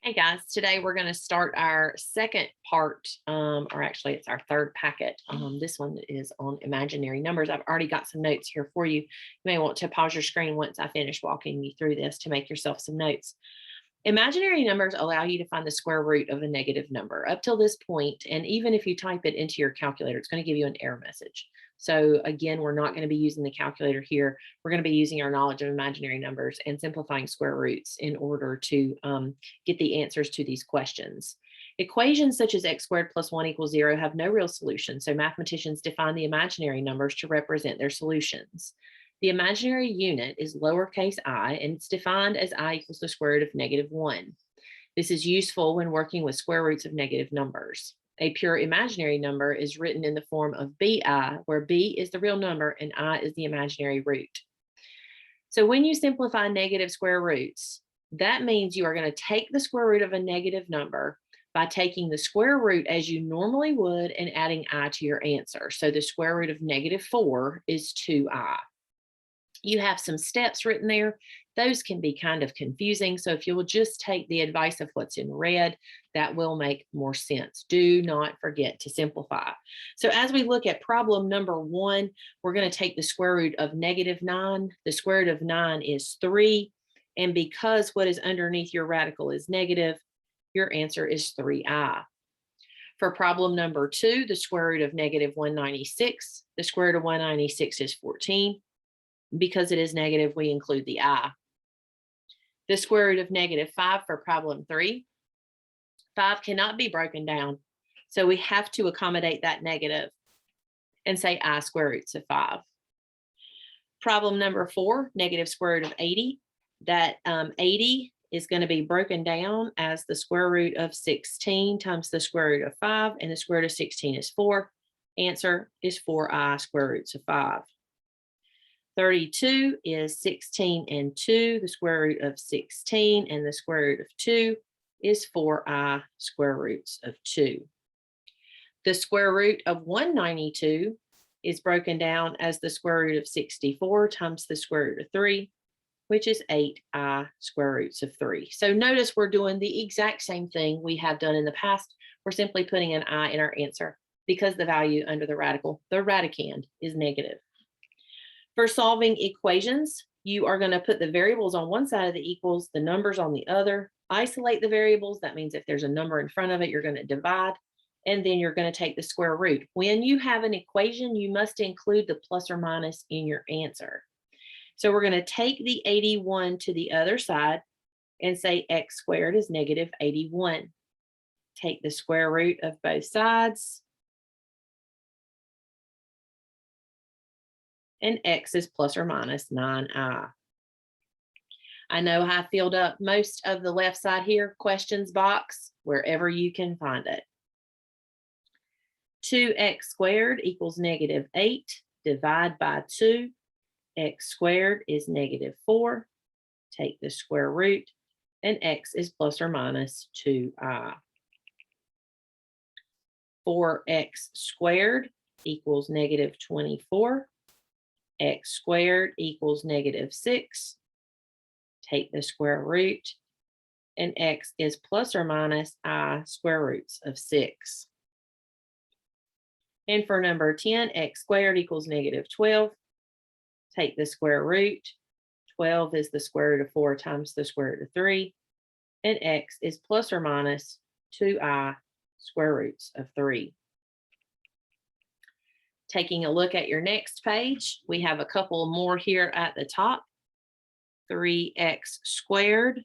Hey guys, today we're going to start our second part, or actually it's our third packet. This one is on imaginary numbers. I've already got some notes here for you. You may want to pause your screen once I finish walking you through this to make yourself some notes. Imaginary numbers allow you to find the square root of a negative number up till this point, and even if you type it into your calculator, it's going to give you an error message. So again, we're not going to be using the calculator here. We're going to be using our knowledge of imaginary numbers and simplifying square roots in order to get the answers to these questions. Equations such as x squared plus 1 equals 0 have no real solution, so mathematicians define the imaginary numbers to represent their solutions. The imaginary unit is lowercase I, and it's defined as I equals the square root of -1. This is useful when working with square roots of negative numbers. A pure imaginary number is written in the form of bi, where b is the real number and I is the imaginary root. So when you simplify negative square roots, that means you are going to take the square root of a negative number by taking the square root as you normally would and adding I to your answer. So the square root of -4 is 2I. You have some steps written there. Those can be kind of confusing. So if you will just take the advice of what's in red, that will make more sense. Do not forget to simplify. So as we look at problem number 1, we're going to take the square root of -9. The square root of 9 is 3. And because what is underneath your radical is negative, your answer is 3I. For problem number 2, the square root of -196. The square root of 196 is 14. Because it is negative, we include the I. The square root of -5 for problem 3. 5 cannot be broken down, so we have to accommodate that negative and say I square roots of 5. Problem number 4, negative square root of 80. That 80 is going to be broken down as the square root of 16 times the square root of 5, and the square root of 16 is 4. Answer is 4I square roots of 5. 32 is 16 and 2. The square root of 16 and the square root of 2 is 4I square roots of 2. The square root of 192 is broken down as the square root of 64 times the square root of 3, which is 8I square roots of 3. So notice we're doing the exact same thing we have done in the past. We're simply putting an I in our answer because the value under the radical, the radicand, is negative. For solving equations, you are going to put the variables on one side of the equals, the numbers on the other, isolate the variables. That means if there's a number in front of it, you're going to divide, and then you're going to take the square root. When you have an equation, you must include the plus or minus in your answer. So we're going to take the 81 to the other side and say x squared is -81. Take the square root of both sides, and x is plus or minus 9I. I know I filled up most of the left side here, questions box, wherever you can find it. 2x squared equals -8. Divide by 2. X squared is -4. Take the square root, and x is plus or minus 2I. 4x squared equals -24. X squared equals -6. Take the square root, and x is plus or minus I square roots of 6. And for number 10, x squared equals -12. Take the square root. 12 is the square root of 4 times the square root of 3, and x is plus or minus 2I square roots of 3. Taking a look at your next page, we have a couple more here at the top. 3x squared,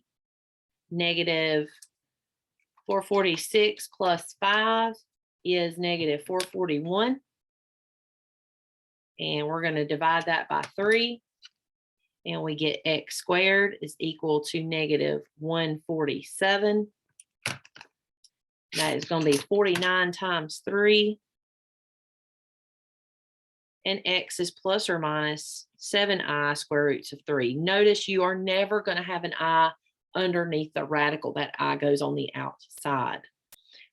-446 plus 5 is -441. And we're going to divide that by 3. And we get x squared is equal to -147. That is going to be 49 times 3. And x is plus or minus 7I square roots of 3. Notice you are never going to have an I underneath the radical. That I goes on the outside.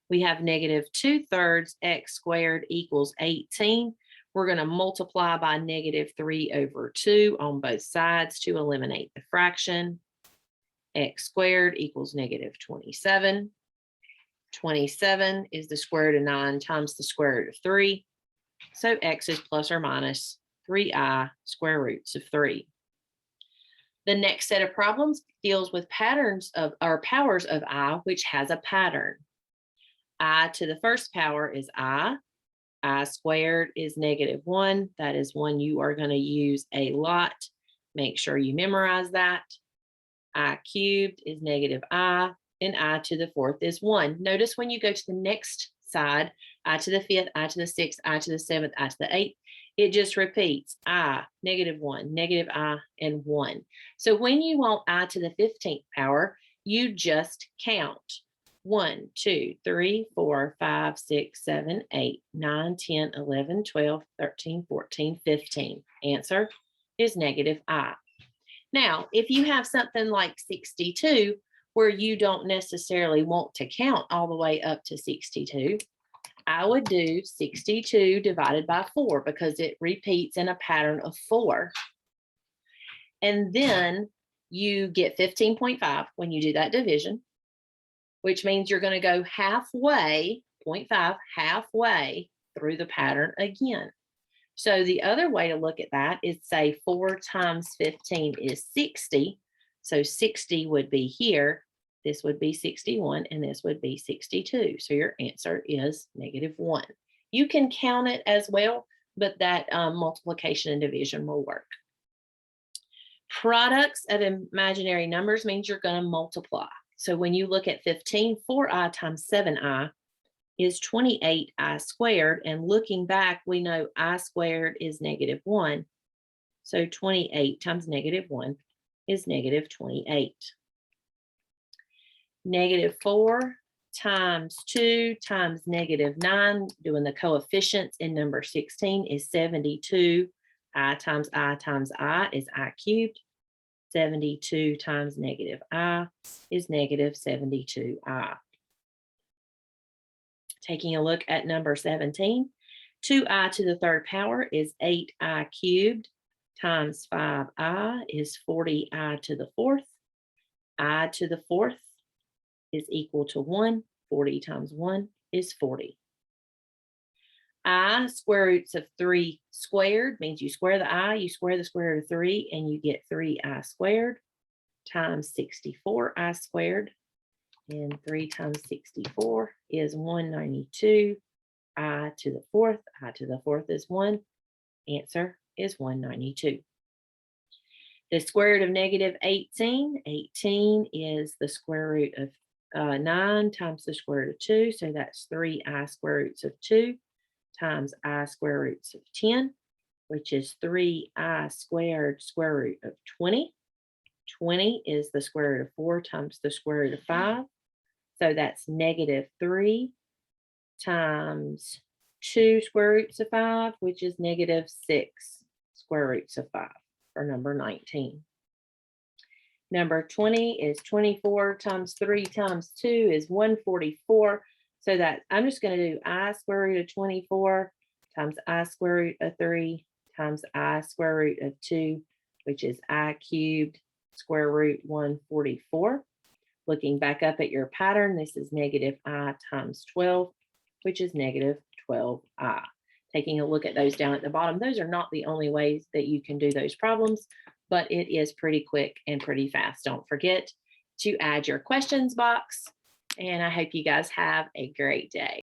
We have -2/3 x squared equals 18. We're going to multiply by -3/2 on both sides to eliminate the fraction. X squared equals negative 27. 27 is the square root of 9 times the square root of 3. So X is plus or minus 3i square roots of 3. The next set of problems deals with patterns of or powers of I, which has a pattern. I to the first power is I squared is negative 1. That is one you are going to use a lot. Make sure you memorize that. I cubed is negative I, and I to the fourth is 1. Notice when you go to the next side, I to the fifth, I to the sixth, I to the seventh, I to the eighth, it just repeats I, negative 1, negative I, and 1. So when you want I to the 15th power, you just count 1, 2, 3, 4, 5, 6, 7, 8, 9, 10, 11, 12, 13, 14, 15. Answer is negative I. Now, if you have something like 62, where you don't necessarily want to count all the way up to 62, I would do 62 divided by 4 because it repeats in a pattern of 4. And then you get 15.5 when you do that division, which means you're going to go halfway, 0.5, halfway through the pattern again. So the other way to look at that is say 4 times 15 is 60. So 60 would be here. This would be 61, and this would be 62. So your answer is negative 1. You can count it as well, but that multiplication and division will work. Products of imaginary numbers means you're going to multiply. So when you look at 15, 4i times 7i is 28i squared. And looking back, we know I squared is negative 1. So 28 times negative 1 is negative 28. Negative 4 times 2 times negative 9, doing the coefficients in number 16 is 72. I times I is I cubed. 72 times negative I is negative 72I. Taking a look at number 17, 2i to the third power is 8i cubed times 5i is 40i to the fourth. I to the fourth is equal to 1. 40 times 1 is 40. I square roots of 3 squared means you square the I, you square the square root of 3, and you get 3i squared times 64i squared. And 3 times 64 is 192. I to the fourth is 1. Answer is 192. The square root of negative 18. 18 is the square root of 9 times the square root of 2. So that's 3i square roots of 2 times I square roots of 10, which is 3i squared square root of 20. 20 is the square root of 4 times the square root of 5. So that's negative 3 times 2 square roots of 5, which is negative 6 square roots of 5 for number 19. Number 20 is 24 times 3 times 2 is 144. So that I'm just going to do I square root of 24 times I square root of 3 times I square root of 2, which is I cubed square root 144. Looking back up at your pattern, this is negative I times 12, which is negative 12I. Taking a look at those down at the bottom, those are not the only ways that you can do those problems, but it is pretty quick and pretty fast. Don't forget to add your questions box, and I hope you guys have a great day.